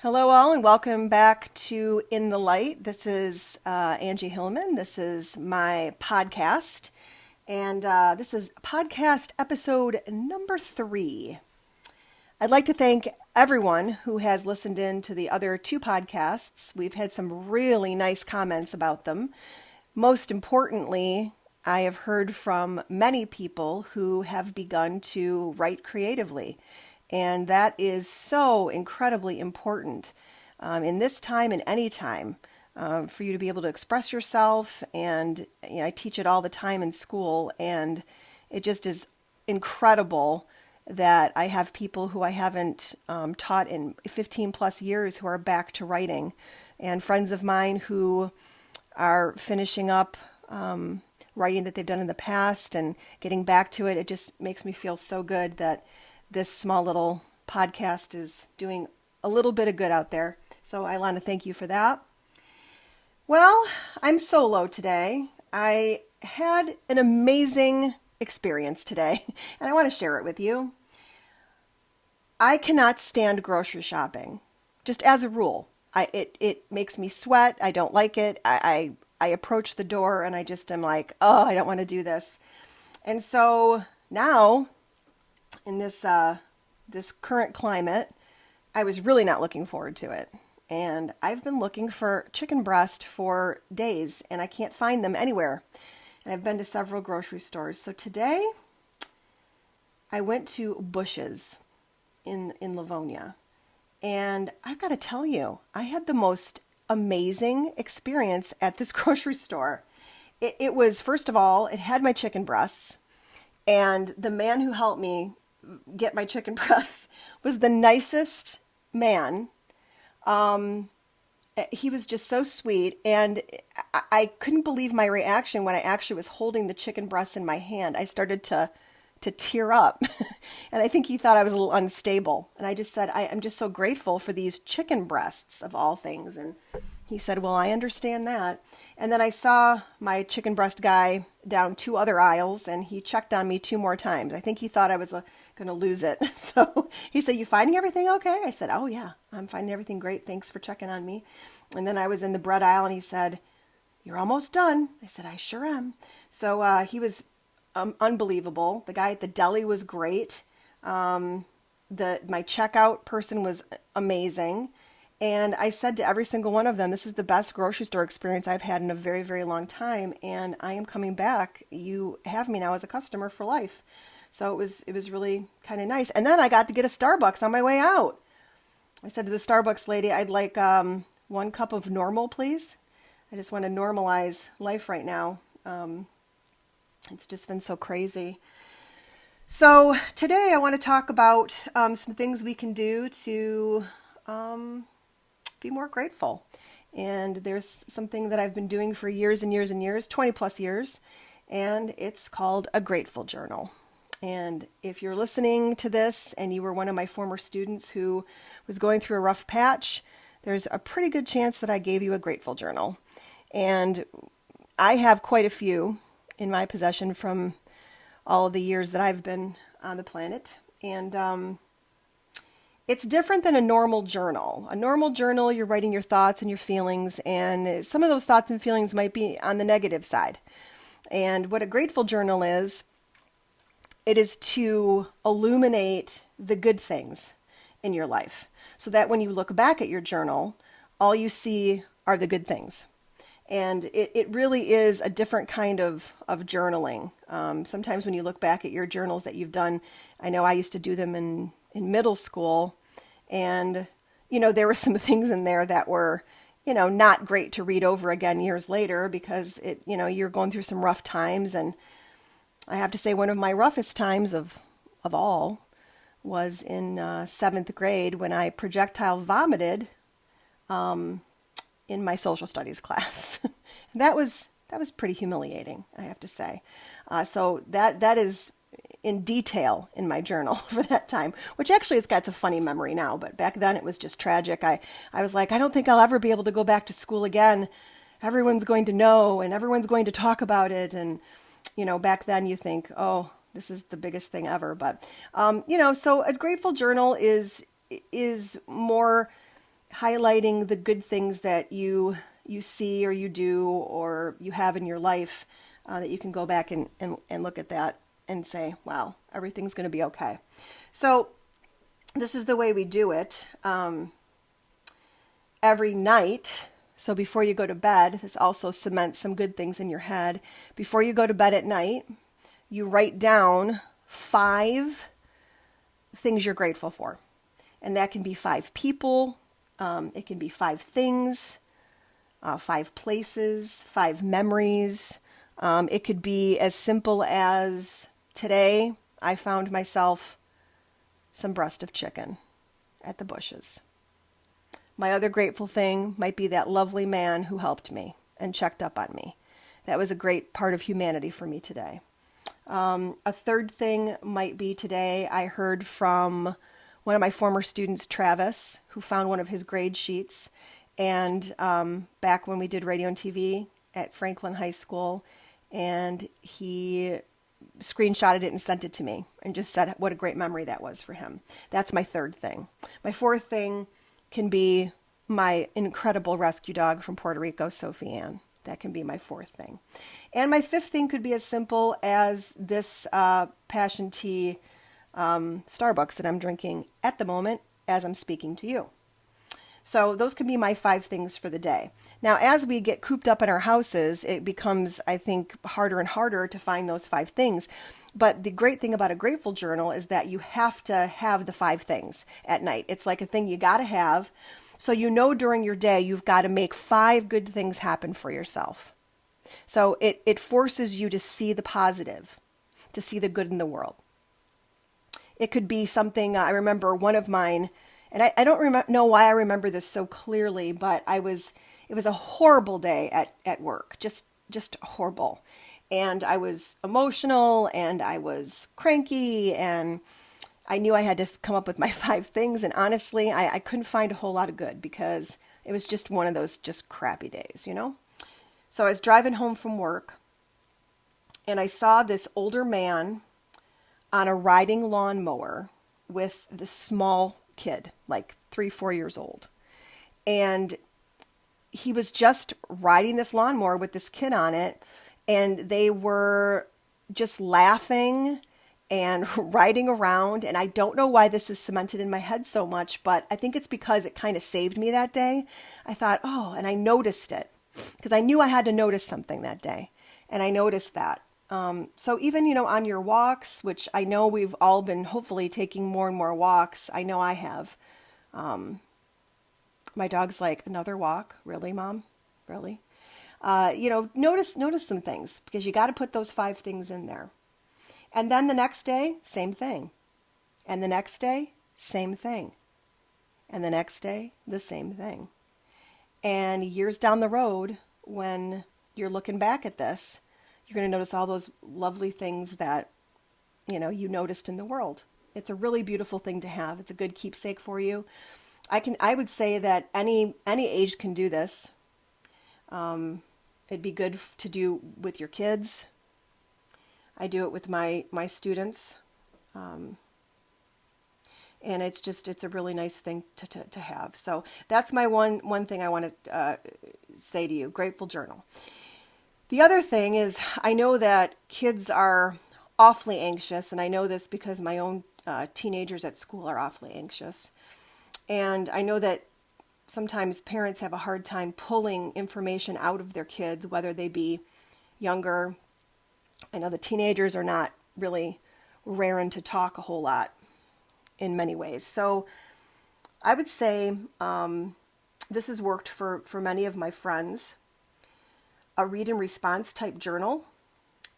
Hello, all, and welcome back to In the Light. This is Angie Hillman. This is my podcast, and this is podcast episode number 3. I'd like to thank everyone who has listened in to the other 2 podcasts. We've had some really nice comments about them. Most importantly, I have heard from many people who have begun to write creatively. And that is so incredibly important in this time and any time for you to be able to express yourself. And I teach it all the time in school, and it just is incredible that I have people who I haven't taught in 15 plus years who are back to writing, and friends of mine who are finishing up writing that they've done in the past and getting back to it. It just makes me feel so good that this small little podcast is doing a little bit of good out there. So I want to thank you for that. Well, I'm solo today. I had an amazing experience today, and I want to share it with you. I cannot stand grocery shopping, just as a rule. It makes me sweat. I don't like it. I approach the door and I just am like, oh, I don't want to do this. And so now, in this current climate, I was really not looking forward to it. And I've been looking for chicken breast for days, and I can't find them anywhere. And I've been to several grocery stores. So today, I went to Bush's in Livonia. And I've got to tell you, I had the most amazing experience at this grocery store. It was, first of all, it had my chicken breasts. And the man who helped me get my chicken breasts was the nicest man. He was just so sweet, and I couldn't believe my reaction when I actually was holding the chicken breasts in my hand. I started to tear up, and I think he thought I was a little unstable. And I just said, I'm just so grateful for these chicken breasts of all things. And he said, well, I understand that. And then I saw my chicken breast guy down 2 other aisles, and he checked on me 2 more times. I think he thought I was going to lose it. So he said, you finding everything okay? I said, oh, yeah, I'm finding everything great. Thanks for checking on me. And then I was in the bread aisle, and he said, you're almost done. I said, I sure am. So he was unbelievable. The guy at the deli was great. My checkout person was amazing. And I said to every single one of them, this is the best grocery store experience I've had in a very, very long time, and I am coming back. You have me now as a customer for life. So it was really kind of nice. And then I got to get a Starbucks on my way out. I said to the Starbucks lady, I'd like 1 cup of normal, please. I just want to normalize life right now. It's just been so crazy. So today I want to talk about some things we can do to be more grateful. And there's something that I've been doing for years and years and years, 20 plus years, and it's called a grateful journal. And if you're listening to this and you were one of my former students who was going through a rough patch, there's a pretty good chance that I gave you a grateful journal. And I have quite a few in my possession from all of the years that I've been on the planet. And it's different than a normal journal. A normal journal, you're writing your thoughts and your feelings, and some of those thoughts and feelings might be on the negative side. And what a grateful journal is, it is to illuminate the good things in your life, so that when you look back at your journal, all you see are the good things. And it really is a different kind of journaling. Sometimes when you look back at your journals that you've done, I know I used to do them in middle school, and there were some things in there that were not great to read over again years later, because you're going through some rough times. And I have to say, one of my roughest times of all was in 7th grade, when I projectile vomited in my social studies class. That was pretty humiliating, I have to say. So that is in detail in my journal for that time, which actually it's got a funny memory now, but back then it was just tragic. I was like, I don't think I'll ever be able to go back to school again. Everyone's going to know, and everyone's going to talk about it. And back then you think, oh, this is the biggest thing ever. But so a grateful journal is more highlighting the good things that you see or you do or you have in your life, that you can go back and look at that and say, wow, everything's going to be okay. So this is the way we do it. Every night, so before you go to bed, this also cements some good things in your head. Before you go to bed at night, you write down 5 things you're grateful for. And that can be 5 people, it can be 5 things, 5 places, 5 memories. It could be as simple as today I found myself some breast of chicken at the Bushes. My other grateful thing might be that lovely man who helped me and checked up on me. That was a great part of humanity for me today. A third thing might be today I heard from one of my former students, Travis, who found one of his grade sheets. And back when we did radio and TV at Franklin High School, and he screenshotted it and sent it to me and just said what a great memory that was for him. That's my third thing. My fourth thing can be my incredible rescue dog from Puerto Rico, Sophie Ann. That can be my fourth thing. And my fifth thing could be as simple as this passion tea Starbucks that I'm drinking at the moment as I'm speaking to you. So those could be my 5 things for the day. Now, as we get cooped up in our houses, it becomes, I think, harder and harder to find those 5 things. But the great thing about a grateful journal is that you have to have the 5 things at night. It's like a thing you got to have. So you know during your day you've got to make 5 good things happen for yourself. So it forces you to see the positive, to see the good in the world. It could be something, I remember one of mine, and I don't know why I remember this so clearly, but it was a horrible day at work, just horrible. And I was emotional and I was cranky and I knew I had to come up with my 5 things. And honestly, I couldn't find a whole lot of good because it was just one of those just crappy days, you know? So I was driving home from work and I saw this older man on a riding lawnmower with this small kid, like 3-4 years old. And he was just riding this lawnmower with this kid on it, and they were just laughing and riding around. And I don't know why this is cemented in my head so much, but I think it's because it kind of saved me that day. I thought, oh, and I noticed it because I knew I had to notice something that day. And I noticed that. So even, on your walks, which I know we've all been hopefully taking more and more walks. I know I have. My dog's like, another walk? Really, Mom? Really? Notice some things because you got to put those 5 things in there. And then the next day, same thing. And the next day, same thing. And the next day, the same thing. And years down the road, when you're looking back at this, you're going to notice all those lovely things that, you noticed in the world. It's a really beautiful thing to have. It's a good keepsake for you. I would say that any age can do this. It'd be good to do with your kids. I do it with my students. And it's a really nice thing to have. So that's my one thing I want to say to you, Grateful Journal. The other thing is I know that kids are awfully anxious, and I know this because my own teenagers at school are awfully anxious. And I know that sometimes parents have a hard time pulling information out of their kids, whether they be younger. I know the teenagers are not really raring to talk a whole lot in many ways. So I would say this has worked for many of my friends. A read and response type journal.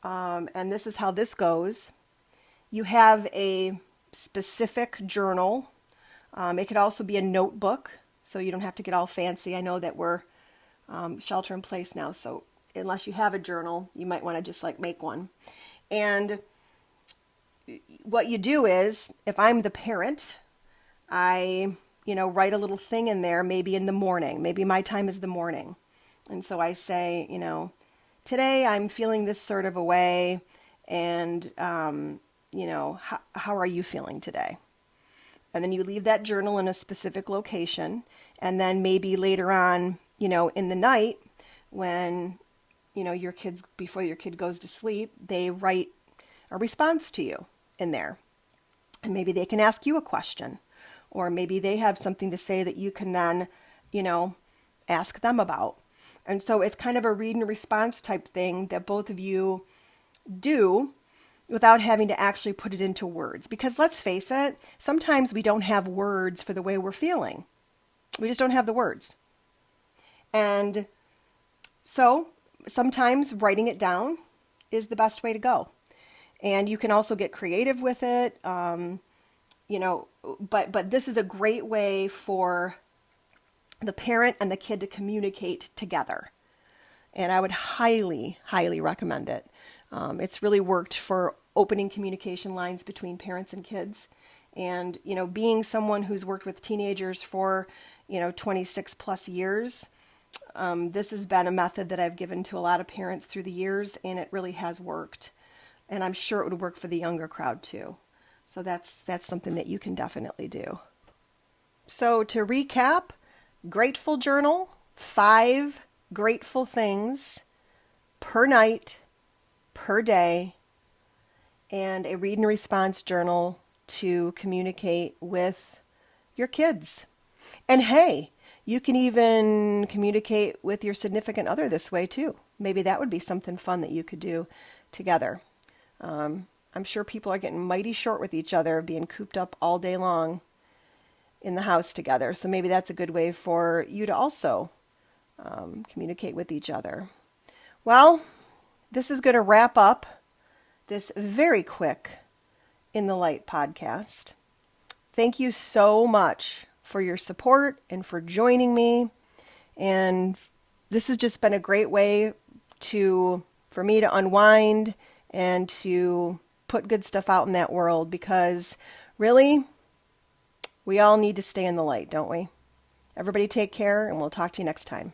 And this is how this goes. You have a specific journal. It could also be a notebook, so you don't have to get all fancy. I know that we're shelter in place now, so unless you have a journal, you might want to just make one. And what you do is, if I'm the parent, I, write a little thing in there, maybe in the morning. Maybe my time is the morning. And so I say, today I'm feeling this sort of a way, and, how are you feeling today? And then you leave that journal in a specific location. And then maybe later on, in the night when, your kids, before your kid goes to sleep, they write a response to you in there. And maybe they can ask you a question, or maybe they have something to say that you can then, ask them about. And so it's kind of a read and response type thing that both of you do without having to actually put it into words. Because let's face it, sometimes we don't have words for the way we're feeling. We just don't have the words. And so sometimes writing it down is the best way to go. And you can also get creative with it, but this is a great way for the parent and the kid to communicate together. And I would highly, highly recommend it. It's really worked for opening communication lines between parents and kids. And, being someone who's worked with teenagers for, 26 plus years, this has been a method that I've given to a lot of parents through the years, and it really has worked. And I'm sure it would work for the younger crowd too. So that's something that you can definitely do. So to recap, grateful journal, 5 grateful things per night, per day, and a read and response journal to communicate with your kids. And hey, you can even communicate with your significant other this way too. Maybe that would be something fun that you could do together. I'm sure people are getting mighty short with each other, being cooped up all day long in the house together. So maybe that's a good way for you to also communicate with each other. Well, this is going to wrap up this very quick In the Light podcast. Thank you so much for your support and for joining me. And this has just been a great way for me to unwind and to put good stuff out in that world, because really, we all need to stay in the light, don't we? Everybody take care, and we'll talk to you next time.